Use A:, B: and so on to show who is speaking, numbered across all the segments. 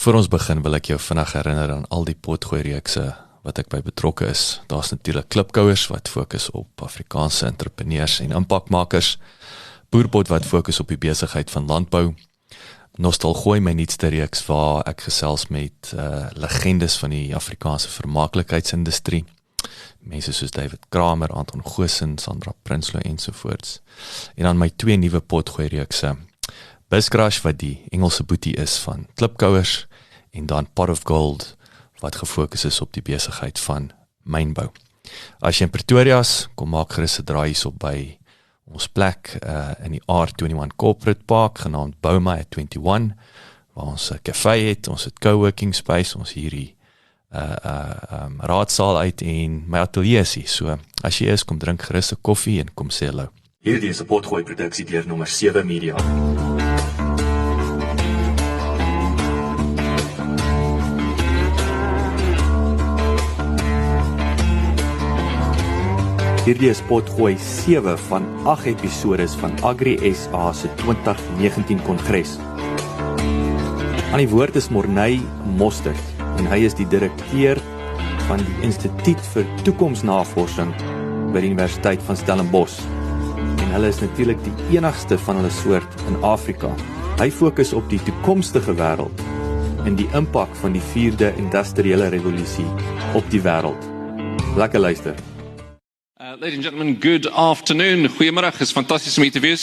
A: Voor ons begin wil ek jou vinnig herinner aan al die potgooi-reekse wat ek by betrokke is. Daar's natuurlik klipkouers wat fokus op Afrikaanse entrepreneurs en impakmakers, boerpot wat fokus op die besigheid van landbou, Nostalgooi, my nuutste reeks waar ek gesels met legendes van die Afrikaanse vermaaklikheidsindustrie, mense soos David Kramer, Anton Goosen, Sandra Prinsloo ensovoorts. En dan my 2 nuwe potgooi-reekse, Buscrash wat die Engelse boetie is van klipkouers, en dan Pot of Gold wat gefokus is op die besigheid van mynbou. As jy in Pretoria is, kom maak gerus 'n draai hierop by ons plek in die R21 Corporate Park, genaamd Bouma at 21, waar ons 'n café het, ons het coworking space, ons hierdie raadsaal uit en my atelier is hier. So, as jy is, kom drink gerus 'n koffie en kom sê hallo.
B: Hierdie is 'n potgooi produksie deur nommer 7 Media. Hierdie is potgooi 7 van 8 episodes van Agri SA se 2019 Kongres. Aan die woord is Morné Mostert en hy is die direkteur van die Instituut vir Toekomsnavorsing by die Universiteit van Stellenbosch. En hulle is natuurlik die enigste van hulle soort in Afrika. Hy fokus op die toekomstige wêreld en die impak van die vierde industriële rewolusie op die wêreld. Lekker luister.
C: Ladies and gentlemen, good afternoon. Goeiemiddag, it's fantastic to meet you.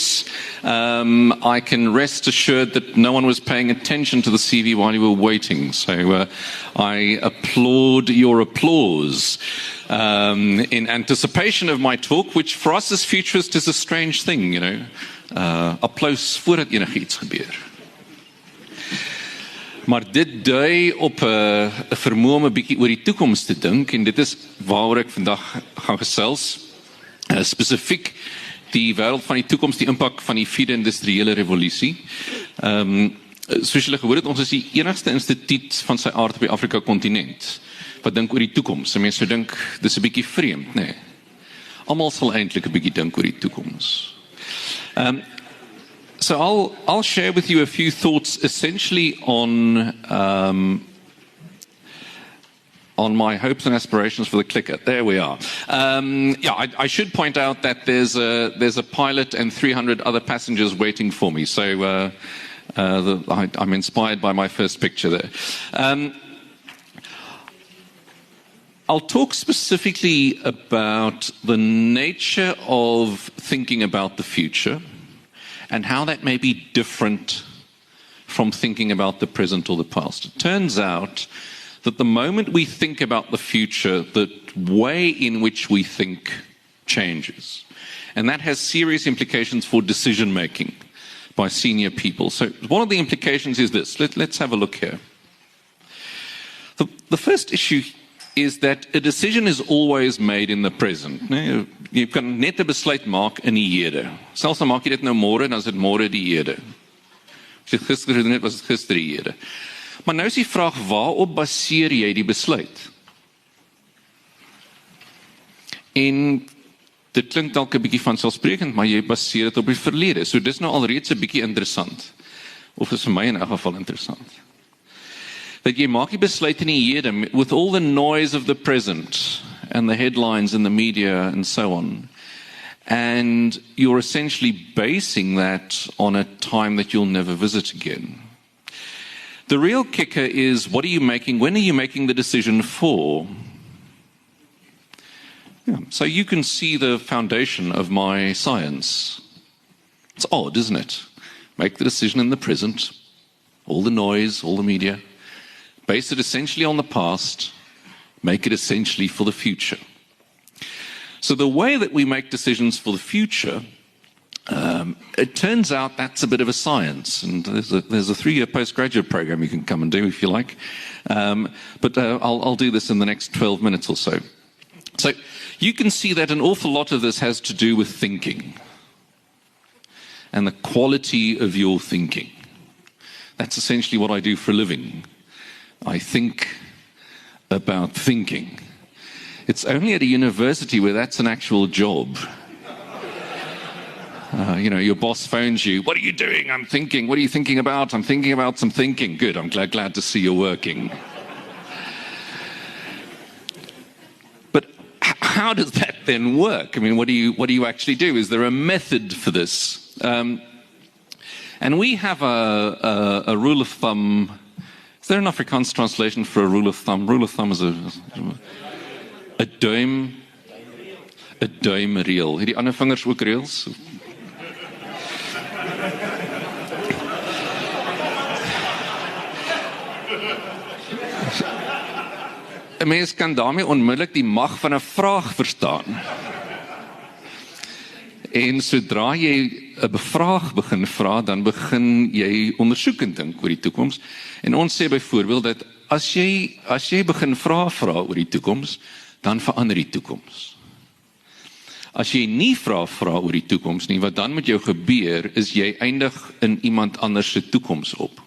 C: I can rest assured that no one was paying attention to the CV while you were waiting, so I applaud your applause in anticipation of my talk, which for us as futurists is a strange thing, you know. Applaus voordat enigiets gebeur. Maar dit dui op 'n vermoë om 'n bietjie oor die toekoms te dink, en dit is waaroor ek vandag gaan gesels. Spesifiek die wêreld van die toekoms, die impak van die vierde industriële rewolusie. Soos julle gehoor het, ons is die enigste instituut van sy aard op die Afrika kontinent wat dink oor die toekoms. En mense sou dink dis 'n bietjie vreemd, nee. Almal sal eintlik 'n bietjie dink oor die toekoms. So I'll share with you a few thoughts essentially on my hopes and aspirations for the clicker. There we are. I should point out that there's a pilot and 300 other passengers waiting for me. So I'm inspired by my first picture there. I'll talk specifically about the nature of thinking about the future, and how that may be different from thinking about the present or the past. It turns out that the moment we think about the future, the way in which we think changes. And that has serious implications for decision making by senior people. So one of the implications is this. Let's have a look here. The first issue is that a decision is always made in the present. Nee, jy kan net 'n besluit maak in die hede. Selfs al maak jy dit nou môre, dan is dit môre die hede. As jy gister gedoen het, was dit gister die hede. Maar nou is die vraag, waarop baseer jy die besluit? En dit klink dalk 'n bietjie vanselfsprekend, maar jy baseer dit op die verlede. So dis nou alreeds 'n bietjie interessant. Of is vir my in 'n geval interessant. Dat jy maak die besluit in die hede, with all the noise of the present, and the headlines in the media and so on. And you're essentially basing that on a time that you'll never visit again. The real kicker is, when are you making the decision for? Yeah. So you can see the foundation of my science. It's odd, isn't it? Make the decision in the present, all the noise, all the media. Base it essentially on the past, make it essentially for the future. So the way that we make decisions for the future, it turns out that's a bit of a science. And there's a 3-year postgraduate program you can come and do if you like. But I'll do this in the next 12 minutes or so. So you can see that an awful lot of this has to do with thinking and the quality of your thinking. That's essentially what I do for a living. I think about thinking. It's only at a university where that's an actual job. Your boss phones you. What are you doing? I'm thinking. What are you thinking about? I'm thinking about some thinking. Good. I'm glad to see you're working. But how does that then work? I mean, what do you actually do? Is there a method for this? And we have a rule of thumb. Is there an Afrikaans translation for a rule of thumb? Rule of thumb is a duimreël. Het die ander vingers ook reëls? 'n Mens kan daarmee onmiddellik die mag van 'n vraag verstaan. En sodra jy 'n vraag begin vra, dan begin jy ondersoekend dink oor die toekoms. En ons sê byvoorbeeld dat as jy begin vra oor die toekoms, dan verander die toekoms. As jy nie vra oor die toekoms nie, wat dan met jou gebeur, is jy eindig in iemand anders se toekoms op.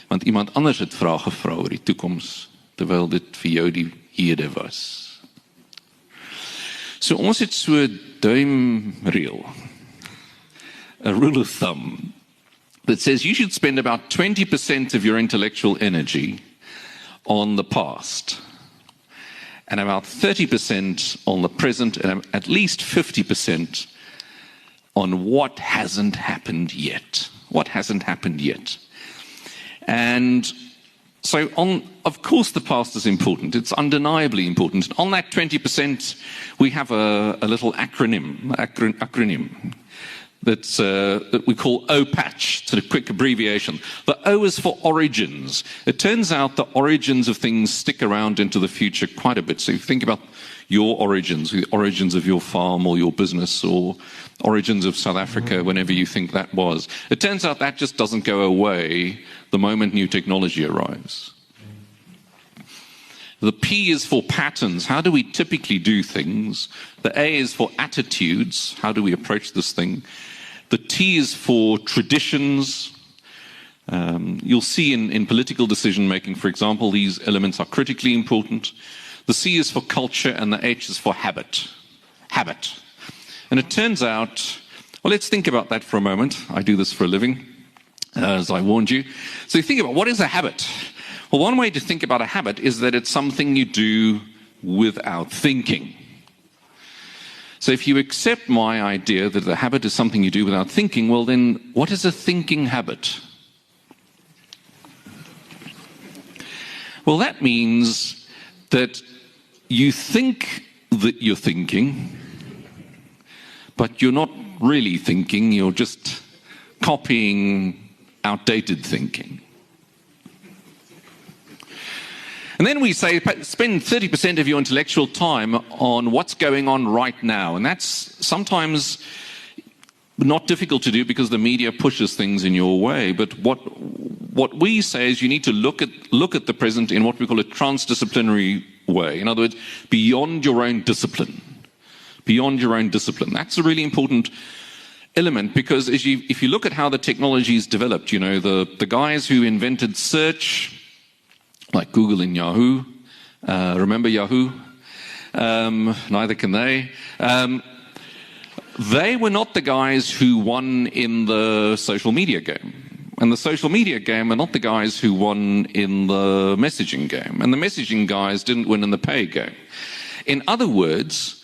C: Want iemand anders het vrae gevra oor die toekoms, terwyl dit vir jou die hede was. So ons het so 'n duimreël, a rule of thumb, that says you should spend about 20% of your intellectual energy on the past, and about 30% on the present, and at least 50% on what hasn't happened yet. What hasn't happened yet. And so, of course, the past is important. It's undeniably important. On that 20%, we have a little acronym that we call OPATCH, sort of quick abbreviation. The O is for origins. It turns out the origins of things stick around into the future quite a bit. So if you think about your origins, the origins of your farm or your business or origins of South Africa, whenever you think that was. It turns out that just doesn't go away the moment new technology arrives. The P is for patterns. How do we typically do things? The A is for attitudes. How do we approach this thing? The T is for traditions. You'll see in political decision making, for example, these elements are critically important. The C is for culture and the H is for habit. Habit. And it turns out, well, let's think about that for a moment. I do this for a living, as I warned you. So you think about, what is a habit? Well, one way to think about a habit is that it's something you do without thinking. So if you accept my idea that the habit is something you do without thinking, well then, what is a thinking habit? Well, that means that you think that you're thinking, but you're not really thinking, you're just copying outdated thinking. And then we say, spend 30% of your intellectual time on what's going on right now. And that's sometimes not difficult to do because the media pushes things in your way. But what we say is you need to look at the present in what we call a transdisciplinary way. In other words, beyond your own discipline. Beyond your own discipline. That's a really important element because if you look at how the technology is developed, you know, the guys who invented search, like Google and Yahoo, remember Yahoo? Neither can they. They were not the guys who won in the social media game. And the social media game are not the guys who won in the messaging game. And the messaging guys didn't win in the pay game. In other words,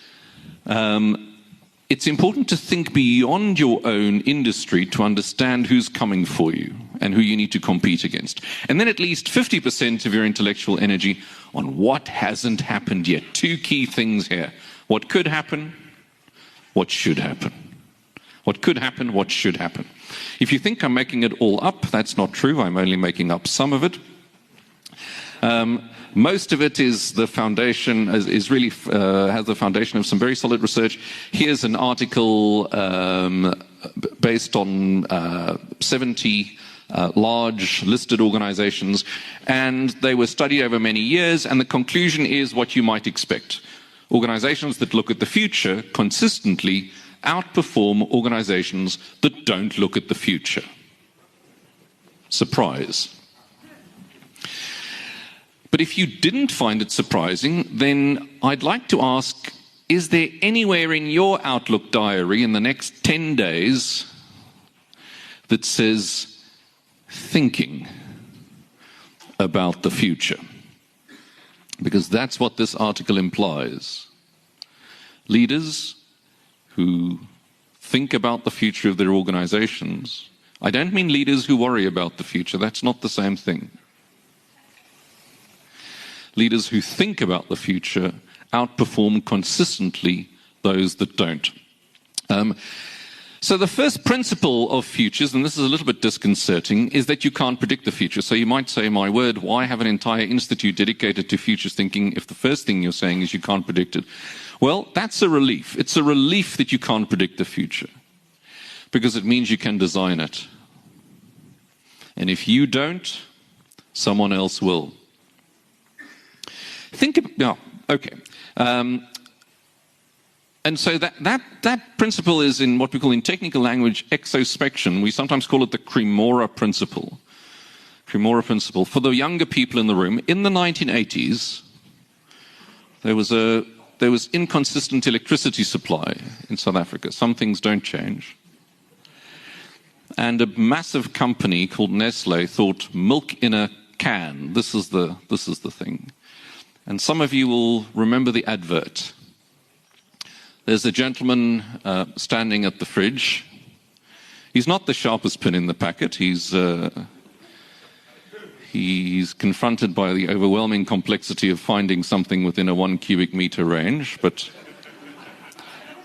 C: it's important to think beyond your own industry to understand who's coming for you and who you need to compete against. And then at least 50% of your intellectual energy on what hasn't happened yet. Two key things here. What could happen, what should happen. What could happen, what should happen. If you think I'm making it all up, that's not true. I'm only making up some of it. Most of it is the foundation, has the foundation of some very solid research. Here's an article based on 70 large listed organizations, and they were studied over many years, and the conclusion is what you might expect. Organizations that look at the future consistently outperform organizations that don't look at the future. Surprise. But if you didn't find it surprising, then I'd like to ask, is there anywhere in your Outlook diary in the next 10 days that says thinking about the future? Because that's what this article implies. Leaders who think about the future of their organizations. I don't mean leaders who worry about the future. That's not the same thing. Leaders who think about the future outperform consistently those that don't. So the first principle of futures, and this is a little bit disconcerting, is that you can't predict the future. So you might say, my word, why have an entire institute dedicated to futures thinking if the first thing you're saying is you can't predict it? Well, that's a relief. It's a relief that you can't predict the future, because it means you can design it. And if you don't, someone else will. And so that principle is in what we call in technical language exospection. We sometimes call it the Cremora principle. Cremora principle. For the younger people in the room, in the 1980s, there was inconsistent electricity supply in South Africa. Some things don't change. And a massive company called Nestle thought milk in a can. This is the thing. And some of you will remember the advert. There's a gentleman standing at the fridge. He's not the sharpest pin in the packet. He's confronted by the overwhelming complexity of finding something within a 1 cubic meter range. But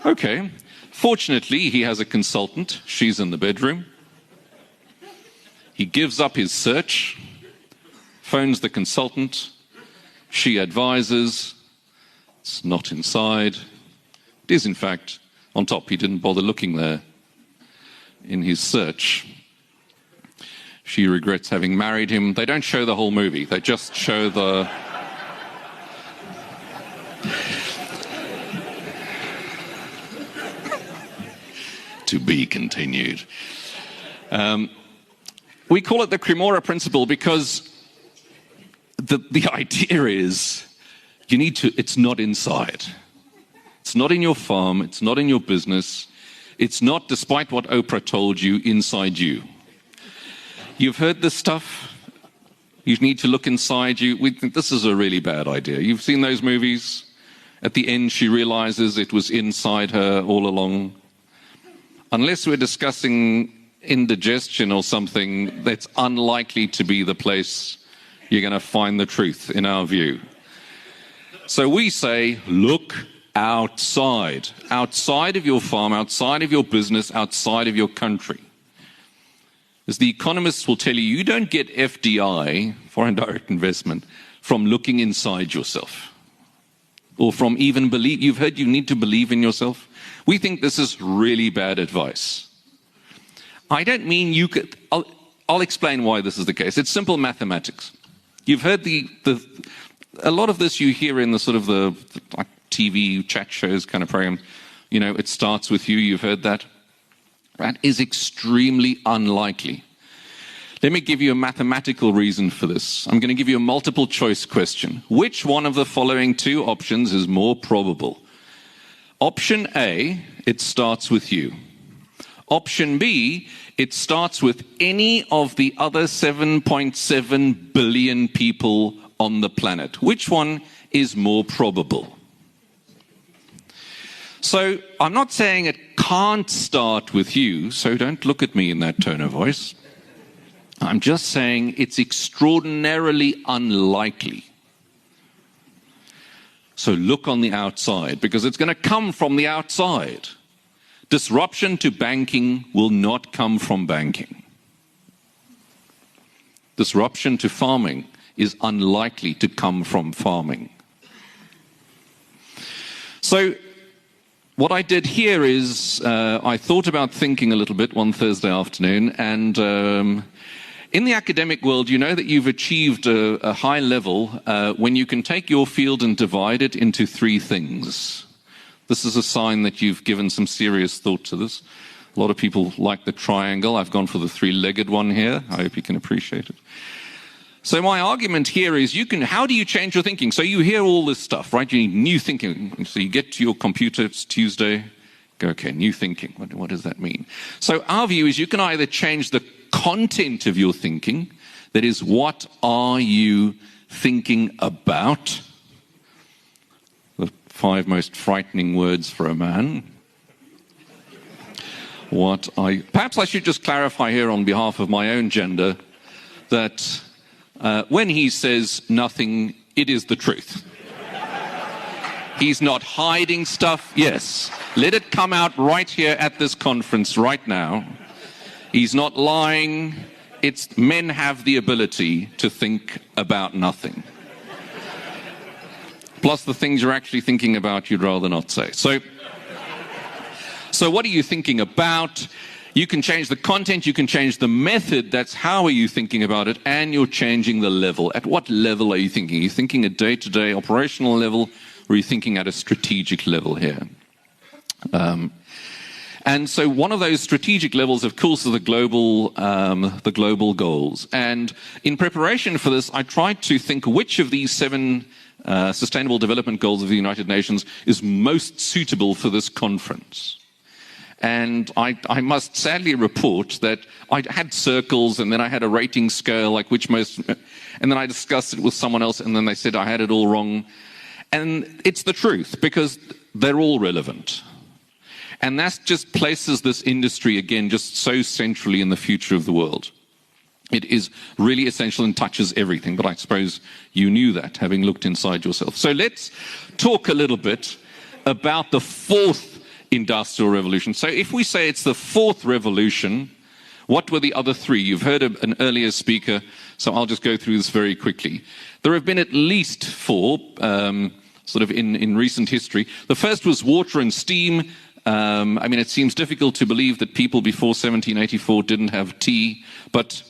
C: okay. Fortunately, he has a consultant. She's in the bedroom. He gives up his search, phones the consultant. She advises. It's not inside. It is, in fact, on top. He didn't bother looking there in his search. She regrets having married him. They don't show the whole movie. They just show the... To be continued. We call it the Cremora principle because the idea is it's not inside. It's not in your farm, it's not in your business, it's not, despite what Oprah told you, inside you. You've heard this stuff, you need to look inside you. We think this is a really bad idea. You've seen those movies? At the end she realizes it was inside her all along. Unless we're discussing indigestion or something, that's unlikely to be the place you're going to find the truth, in our view. So we say, look outside of your farm, outside of your business, outside of your country. As the economists will tell you, you don't get FDI, foreign direct investment, from looking inside yourself. Or from even believe. You've heard you need to believe in yourself. We think this is really bad advice. I don't mean you could... I'll explain why this is the case. It's simple mathematics. You've heard a lot of this you hear in the sort of the like TV chat shows kind of program. You know, it starts with you. You've heard that. That is extremely unlikely. Let me give you a mathematical reason for this. I'm going to give you a multiple choice question. Which one of the following two options is more probable? Option A, it starts with you. Option B, it starts with any of the other 7.7 billion people on the planet. Which one is more probable? So I'm not saying it can't start with you, so don't look at me in that tone of voice. I'm just saying it's extraordinarily unlikely. So look on the outside, because it's going to come from the outside. Disruption to banking will not come from banking. Disruption to farming is unlikely to come from farming. So what I did here is I thought about thinking a little bit one Thursday afternoon, and in the academic world, you know that you've achieved a high level when you can take your field and divide it into three things. This is a sign that you've given some serious thought to this. A lot of people like the triangle. I've gone for the three-legged one here. I hope you can appreciate it. So my argument here is how do you change your thinking? So you hear all this stuff, right? You need new thinking. So you get to your computer, it's Tuesday, go, okay, new thinking. What does that mean? So our view is you can either change the content of your thinking, that is, what are you thinking about? The 5 most frightening words for a man. Perhaps I should just clarify here on behalf of my own gender that when he says nothing, it is the truth. He's not hiding stuff. Yes, let it come out right here at this conference right now. He's not lying. Men have the ability to think about nothing. Plus the things you're actually thinking about, you'd rather not say. So what are you thinking about? You can change the content, you can change the method, that's how are you thinking about it, and you're changing the level. At what level are you thinking? Are you thinking at day-to-day operational level, or are you thinking at a strategic level here? And so one of those strategic levels, of course, are the global goals. And in preparation for this, I tried to think which of these 7 Sustainable Development Goals of the United Nations is most suitable for this conference. And I must sadly report that I had circles, and then I had a rating scale, like which most, and then I discussed it with someone else, and then they said I had it all wrong. And it's the truth, because they're all relevant. And that just places this industry, again, just so centrally in the future of the world. It is really essential and touches everything, but I suppose you knew that, having looked inside yourself. So let's talk a little bit about the 4th industrial revolution. So if we say it's the 4th revolution, what were the other 3? You've heard an earlier speaker, so I'll just go through this very quickly. There have been at least 4, sort of in recent history. The first was water and steam. I mean, it seems difficult to believe that people before 1784 didn't have tea, but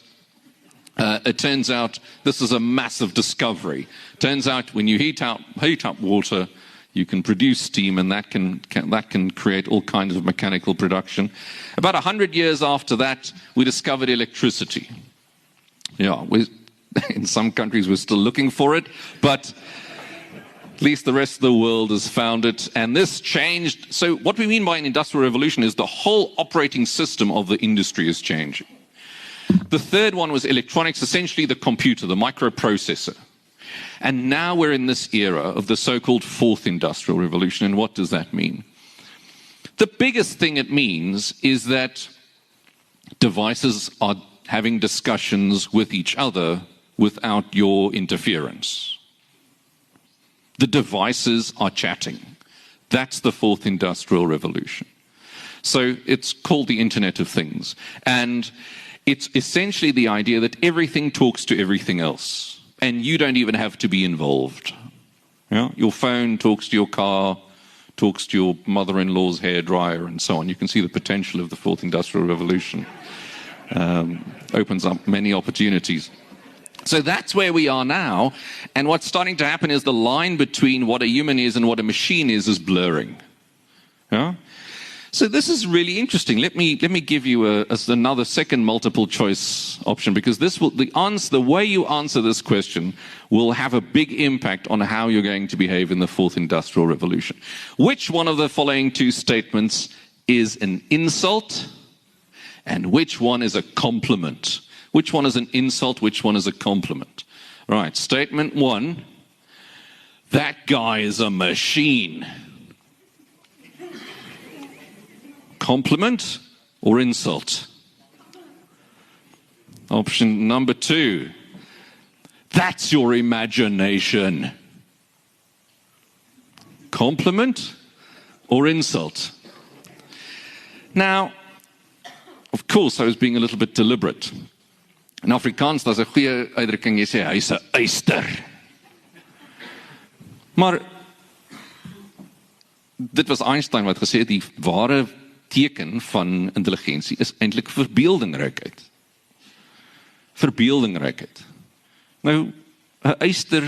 C: it turns out this is a massive discovery. Turns out when you heat up water, you can produce steam, and that can create all kinds of mechanical production. About 100 years after that, we discovered electricity. Yeah, in some countries we're still looking for it, but at least the rest of the world has found it, and this changed. So what we mean by an industrial revolution is the whole operating system of the industry is changing. The third one was electronics, essentially the computer, the microprocessor. And now we're in this era of the so-called 4th industrial revolution. And what does that mean? The biggest thing it means is that devices are having discussions with each other without your interference. The devices are chatting. That's the 4th industrial revolution. So it's called the Internet of Things. And it's essentially the idea that everything talks to everything else. And you don't even have to be involved. Yeah? Your phone talks to your car, talks to your mother-in-law's hairdryer, and so on. You can see the potential of the 4th industrial revolution. Opens up many opportunities. So that's where we are now. And what's starting to happen is the line between what a human is and what a machine is blurring. Yeah? So this is really interesting. Let me give you another second multiple choice option, because the way you answer this question will have a big impact on how you're going to behave in the 4th industrial revolution. Which one of the following 2 statements is an insult, and which one is a compliment? Which one is an insult? Which one is a compliment? Right. Statement 1: that guy is a machine. Compliment or insult? Option number 2: that's your imagination. Compliment or insult? Now, of course, I was being a little bit deliberate. In Afrikaans, daar's 'n goeie uitdrukking, jy sê hy's 'n eyster. Maar dit was Einstein wat gesê het die ware teken van intelligensie is eintlik verbeeldingrijkheid. Verbeeldingrijkheid. Nou, 'n eyster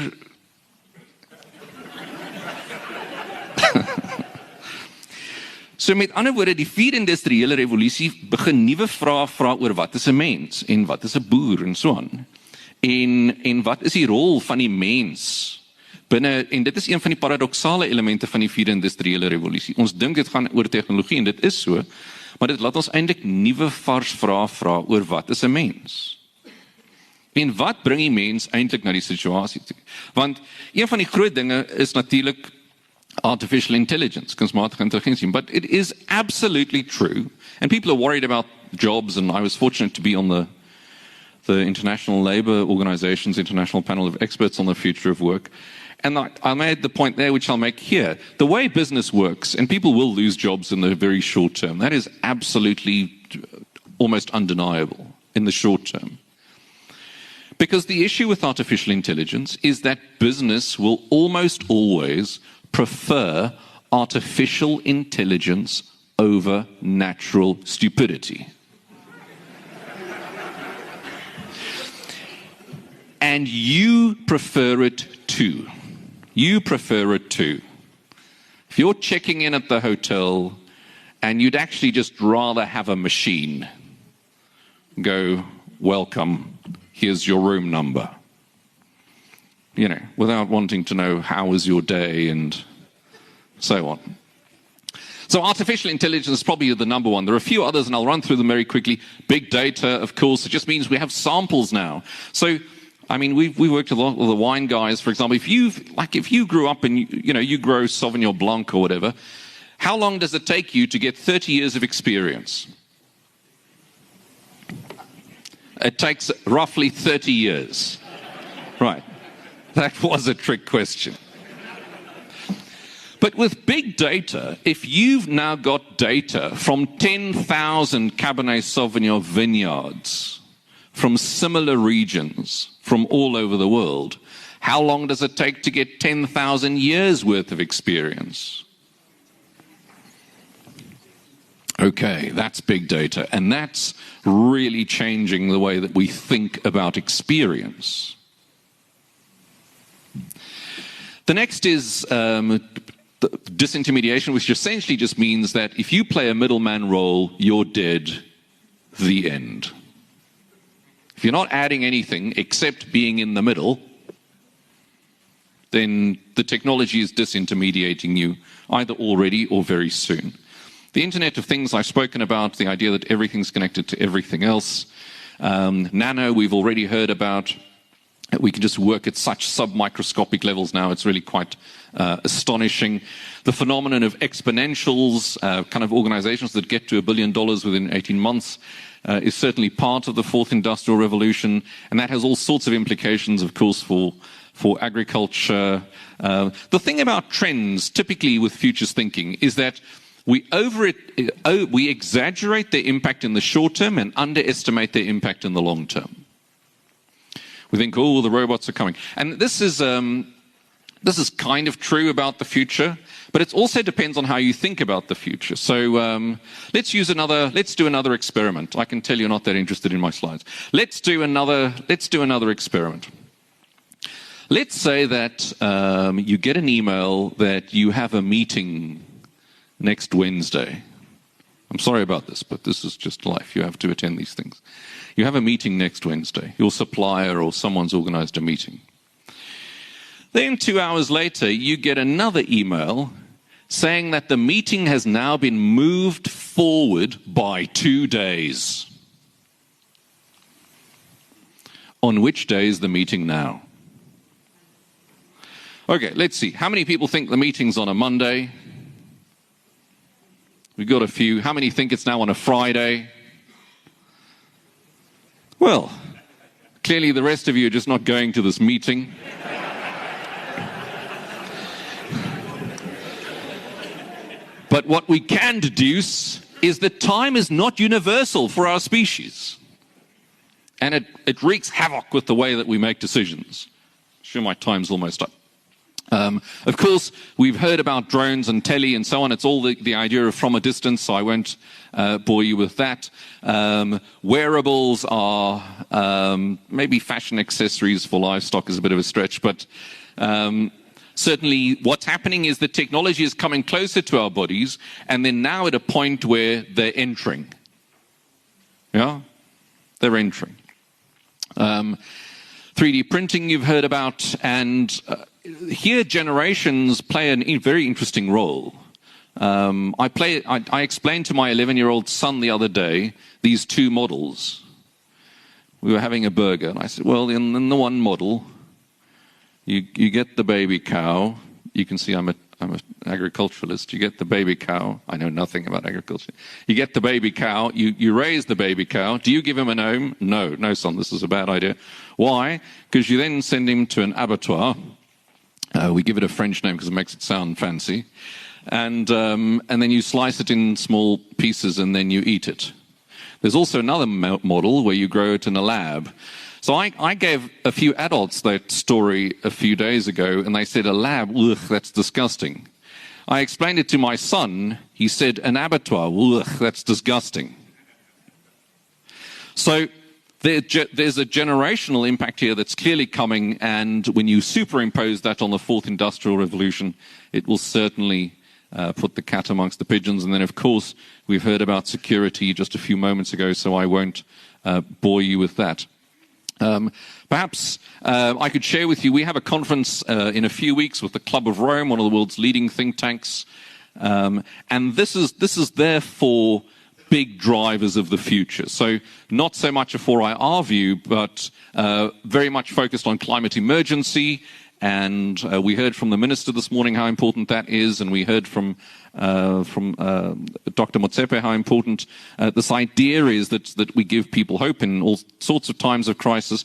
C: So met ander woorde, die vierde industriële revolusie begin nuwe vrae vra oor wat is 'n mens en wat is 'n boer en so aan. en wat is die rol van die mens binne, en dit is een van die paradoksale elemente van die vierde industriële revolusie. Ons dink dit gaan oor tegnologie, en dit is so, maar dit laat ons eintlik nuwe vars vrae vra oor wat is 'n mens? En wat bring die mens eintlik na die situasie toe? Want een van die groot dinge is natuurlik artificial intelligence, kunsmatige intelligensie, but it is absolutely true, and people are worried about jobs, and I was fortunate to be on the International Labour Organization's International Panel of Experts on the Future of Work, and I made the point there, which I'll make here. The way business works, and people will lose jobs in the very short term, that is absolutely almost undeniable in the short term. Because the issue with artificial intelligence is that business will almost always prefer artificial intelligence over natural stupidity. And you prefer it too. You prefer it too. If you're checking in at the hotel and you'd actually just rather have a machine go, welcome, here's your room number. You know, without wanting to know how was your day and so on. So artificial intelligence is probably the number one. There are a few others, and I'll run through them very quickly. Big data, of course, it just means we have samples now. So, I mean, we've worked a lot with the wine guys, for example. If you grew up and you grow Sauvignon Blanc or whatever, how long does it take you to get 30 years of experience? It takes roughly 30 years. Right. That was a trick question. But with big data, if you've now got data from 10,000 Cabernet Sauvignon vineyards from similar regions from all over the world, how long does it take to get 10,000 years worth of experience? Okay, that's big data, and that's really changing the way that we think about experience. The next is disintermediation, which essentially just means that if you play a middleman role, you're dead, the end. If you're not adding anything except being in the middle, then the technology is disintermediating you either already or very soon. The Internet of Things I've spoken about, the idea that everything's connected to everything else. Nano, we've already heard about. We can just work at such sub-microscopic levels now. It's really quite astonishing. The phenomenon of exponentials, kind of organizations that get to $1 billion within 18 months, is certainly part of the fourth industrial revolution. And that has all sorts of implications, of course, for agriculture. The thing about trends, typically with futures thinking, is that we exaggerate their impact in the short term and underestimate their impact in the long term. We think, oh, the robots are coming. And this is kind of true about the future, but it also depends on how you think about the future. So let's do another experiment. I can tell you're not that interested in my slides. Let's do another experiment. Let's say that you get an email that you have a meeting next Wednesday. I'm sorry about this, but this is just life. You have to attend these things. You have a meeting next Wednesday. Your supplier or someone's organized a meeting. Then 2 hours later, you get another email saying that the meeting has now been moved forward by 2 days. On which day is the meeting now? Okay, let's see. How many people think the meeting's on a Monday? We've got a few. How many think it's now on a Friday? Well, clearly the rest of you are just not going to this meeting. But what we can deduce is that time is not universal for our species. And it wreaks havoc with the way that we make decisions. Sure, my time's almost up. Of course, we've heard about drones and telly and so on. It's all the idea of from a distance, so I won't bore you with that. Wearables are maybe fashion accessories for livestock is a bit of a stretch, but certainly what's happening is that technology is coming closer to our bodies, and they're now at a point where they're entering. Yeah? They're entering. 3D printing you've heard about, and here generations play a very interesting role. I explained to my 11-year-old son the other day these two models. We were having a burger, and I said, well, in the one model, you get the baby cow. You can see I'm an agriculturalist. You get the baby cow. I know nothing about agriculture. You get the baby cow. You raise the baby cow. Do you give him a name? No, son, this is a bad idea. Why? Because you then send him to an abattoir. We give it a French name because it makes it sound fancy. And then you slice it in small pieces and then you eat it. There's also another model where you grow it in a lab. So I gave a few adults that story a few days ago, and they said, a lab, ugh, that's disgusting. I explained it to my son. He said, an abattoir, ugh, that's disgusting. So there's a generational impact here that's clearly coming, and when you superimpose that on the fourth industrial revolution, it will certainly put the cat amongst the pigeons. And then, of course, we've heard about security just a few moments ago, so I won't bore you with that. Perhaps I could share with you, we have a conference in a few weeks with the Club of Rome, one of the world's leading think tanks. And this is therefore big drivers of the future. So not so much a 4IR view, but very much focused on climate emergency. And we heard from the minister this morning how important that is, and we heard from Dr. Mostert how important this idea is that we give people hope in all sorts of times of crisis.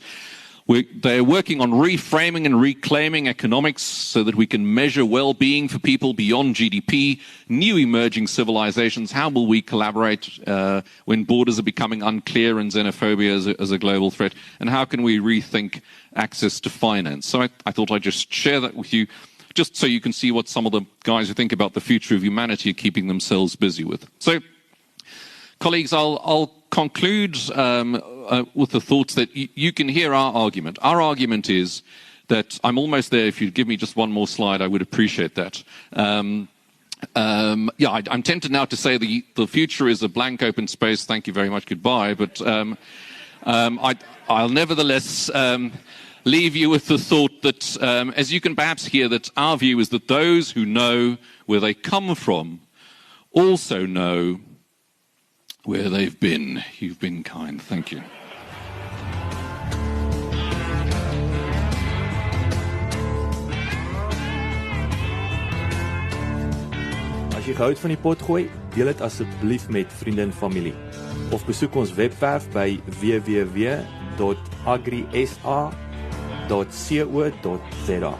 C: They're working on reframing and reclaiming economics so that we can measure well-being for people beyond GDP, new emerging civilizations. How will we collaborate when borders are becoming unclear and xenophobia as a global threat? And how can we rethink access to finance? So I thought I'd just share that with you, just so you can see what some of the guys who think about the future of humanity are keeping themselves busy with. So, colleagues, I'll conclude with the thoughts that you can hear our argument. Our argument is that, I'm almost there, if you'd give me just one more slide, I would appreciate that. I'm tempted now to say the future is a blank open space, thank you very much, goodbye, but I'll nevertheless leave you with the thought that, as you can perhaps hear, that our view is that those who know where they come from also know where they've been. You've been kind. Thank you.
B: As jy gehou het van die potgooi, deel dit asseblief met vriende en familie. Of besoek ons webwerf by www.agrisa.co.za.